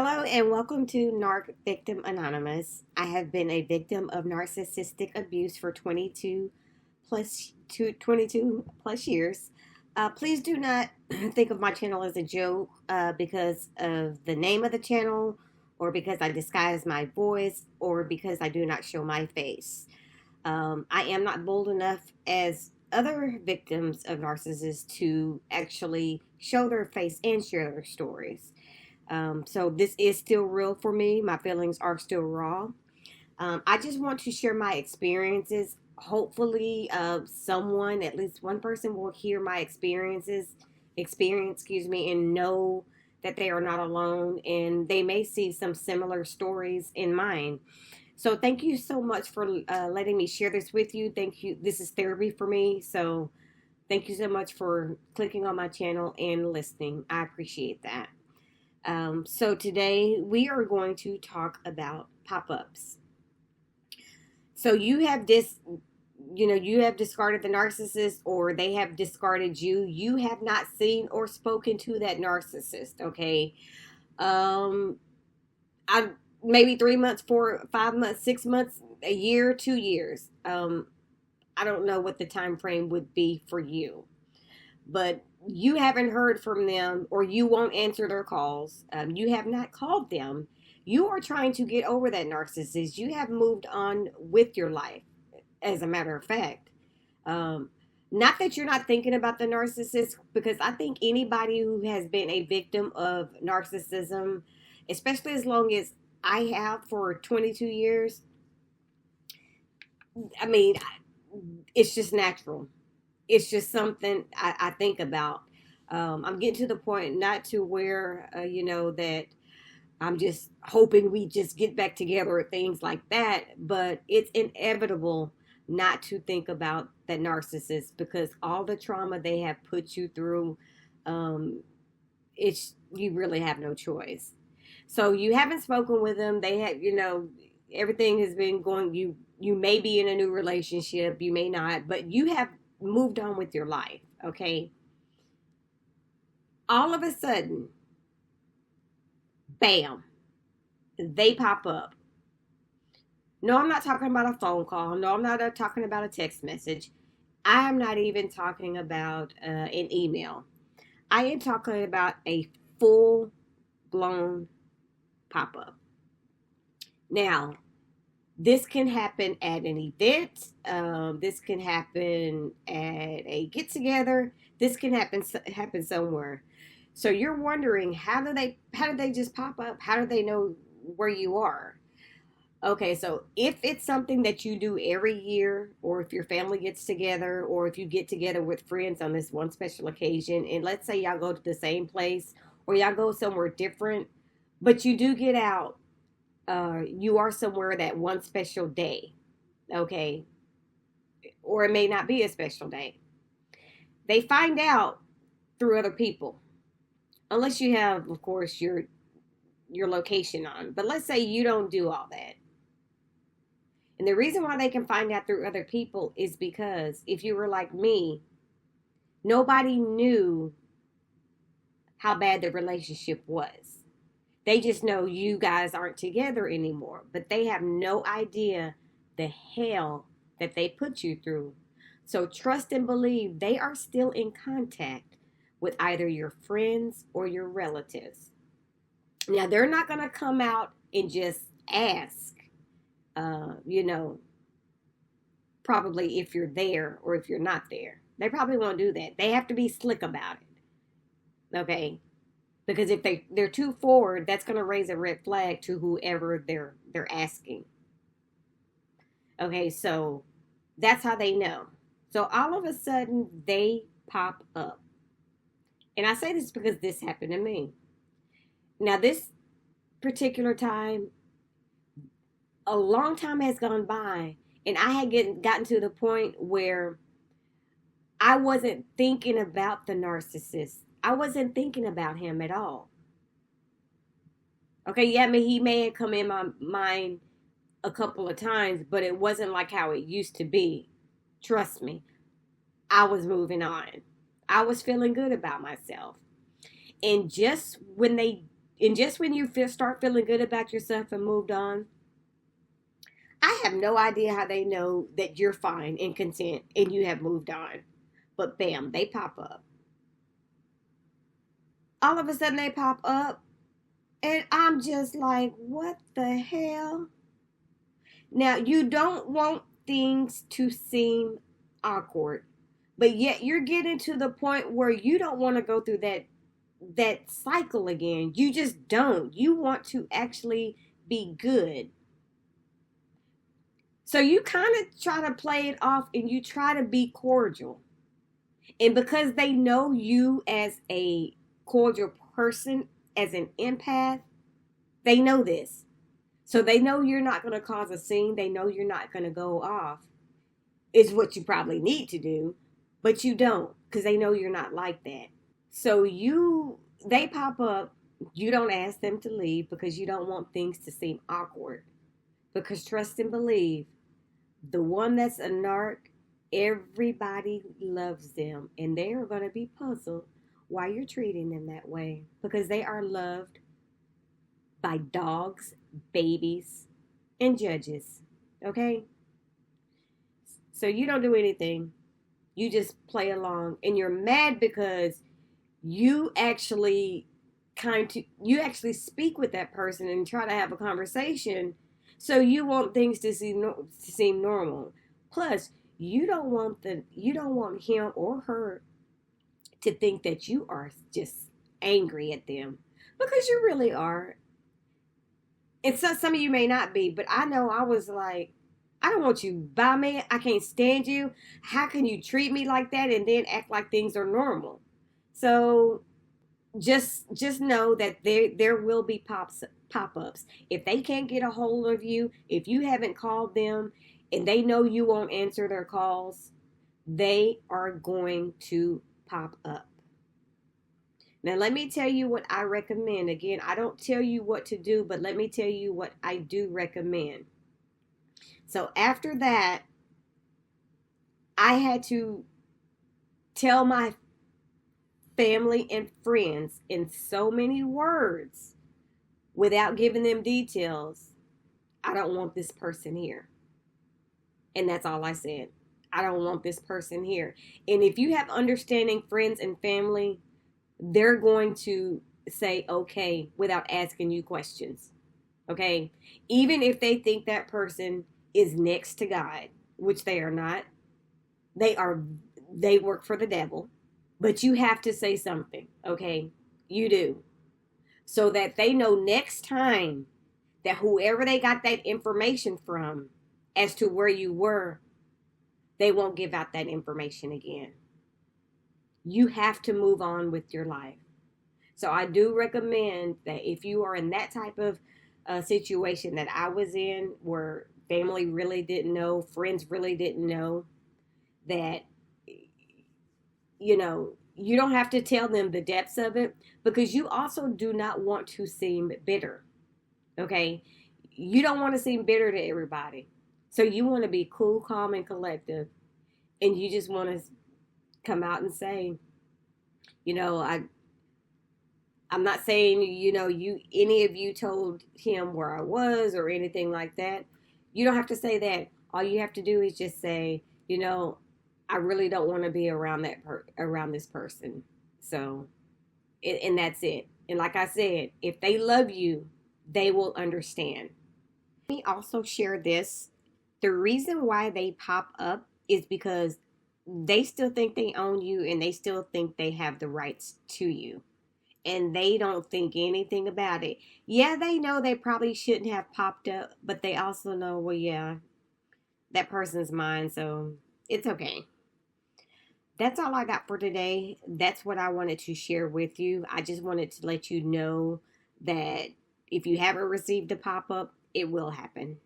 Hello and welcome to NARC Victim Anonymous. I have been a victim of narcissistic abuse for 22 plus years. Please do not think of my channel as a joke because of the name of the channel, or because I disguise my voice, or because I do not show my face. I am not bold enough as other victims of narcissists to actually show their face and share their stories. So this is still real for me. My feelings are still raw. I just want to share my experiences. Hopefully, someone, at least one person, will hear my and know that they are not alone, and they may see some similar stories in mine. So thank you so much for letting me share this with you. Thank you. This is therapy for me. So thank you so much for clicking on my channel and listening. I appreciate that. So today we are going to talk about pop-ups. So you have you have discarded the narcissist, or they have discarded you. You have not seen or spoken to that narcissist. Okay. I maybe 3 months, 4, 5 months, 6 months, a year, 2 years. I don't know what the time frame would be for you, but you haven't heard from them, or you won't answer their calls. You have not called them. You are trying to get over that narcissist. You have moved on with your life, as a matter of fact. Not that you're not thinking about the narcissist, because I think anybody who has been a victim of narcissism, especially as long as I have for 22 years, I mean, it's just natural. It's just something I think about. I'm getting to the point, not to where, that I'm just hoping we just get back together or things like that, but it's inevitable not to think about that narcissist, because all the trauma they have put you through, you really have no choice. So you haven't spoken with them. They have, everything has been going. You may be in a new relationship, you may not, but you have moved on with your life. Okay. All of a sudden, bam, they pop up. No, I'm not talking about a phone call. No, I'm not talking about a text message. I'm not even talking about an email. I am talking about a full blown pop up. Now, this can happen at an event. This can happen at a get together. This can happen somewhere. So you're wondering, how do they just pop up? How do they know where you are? Okay, so if it's something that you do every year, or if your family gets together, or if you get together with friends on this one special occasion, and let's say y'all go to the same place, or y'all go somewhere different, but you do get out, you are somewhere that one special day, okay, or it may not be a special day. They find out through other people, unless you have, of course, your location on. But let's say you don't do all that. And the reason why they can find out through other people is because if you were like me, nobody knew how bad the relationship was. They just know you guys aren't together anymore, but they have no idea the hell that they put you through. So trust and believe they are still in contact with either your friends or your relatives. Now, they're not going to come out and just ask, probably if you're there or if you're not there. They probably won't do that. They have to be slick about it. Okay? Because if they're too forward, that's going to raise a red flag to whoever they're asking. Okay, so that's how they know. So all of a sudden, they pop up. And I say this because this happened to me. Now, this particular time, a long time has gone by, and I had gotten to the point where I wasn't thinking about the narcissist. I wasn't thinking about him at all. Okay, yeah, I mean, he may have come in my mind a couple of times, but it wasn't like how it used to be. Trust me, I was moving on. I was feeling good about myself. And just when they And just when you start feeling good about yourself and moved on, I have no idea how they know that you're fine and content and you have moved on. But bam, they pop up. All of a sudden they pop up. And I'm just like, what the hell? Now, you don't want things to seem awkward, but yet you're getting to the point where you don't want to go through that cycle again. You just don't. You want to actually be good. So you kind of try to play it off and you try to be cordial. And because they know you as a cordial person, as an empath, they know this. So they know you're not going to cause a scene. They know you're not going to go off. Is what you probably need to do, but you don't, because they know you're not like that. So they pop up. You don't ask them to leave because you don't want things to seem awkward. Because trust and believe, the one that's a narc, everybody loves them, and they are going to be puzzled why you're treating them that way, because they are loved by dogs, babies, and judges. Okay? So you don't do anything. You just play along, and you're mad because you actually speak with that person and try to have a conversation. So you want things to seem normal. Plus, you don't want him or her to think that you are just angry at them, because you really are. And so some of you may not be, but I know I was like, I don't want you by me. I can't stand you. How can you treat me like that and then act like things are normal? So just know that there will be pop-ups. If they can't get a hold of you, if you haven't called them and they know you won't answer their calls, they are going to pop up. Now, let me tell you what I recommend. Again, I don't tell you what to do, but let me tell you what I do recommend. So after that, I had to tell my family and friends in so many words, without giving them details, I don't want this person here. And that's all I said. I don't want this person here. And if you have understanding friends and family, they're going to say okay without asking you questions. Okay? Even if they think that person is next to God, which they are not. They work for the devil. But you have to say something, okay? You do. So that they know next time that whoever they got that information from as to where you were, they won't give out that information again. You have to move on with your life. So I do recommend that if you are in that type of situation that I was in, where family really didn't know, friends really didn't know, that, you don't have to tell them the depths of it, because you also do not want to seem bitter. Okay? You don't want to seem bitter to everybody. So you want to be cool, calm, and collective. And you just want to come out and say, I'm not saying, any of you told him where I was or anything like that. You don't have to say that. All you have to do is just say, I really don't want to be around around this person. So, and that's it. And like I said, if they love you, they will understand. Let me also share this. The reason why they pop up is because they still think they own you, and they still think they have the rights to you. And they don't think anything about it. Yeah, they know they probably shouldn't have popped up, but they also know, well, yeah, that person's mine, so it's okay. That's all I got for today. That's what I wanted to share with you. I just wanted to let you know that if you haven't received a pop-up, it will happen.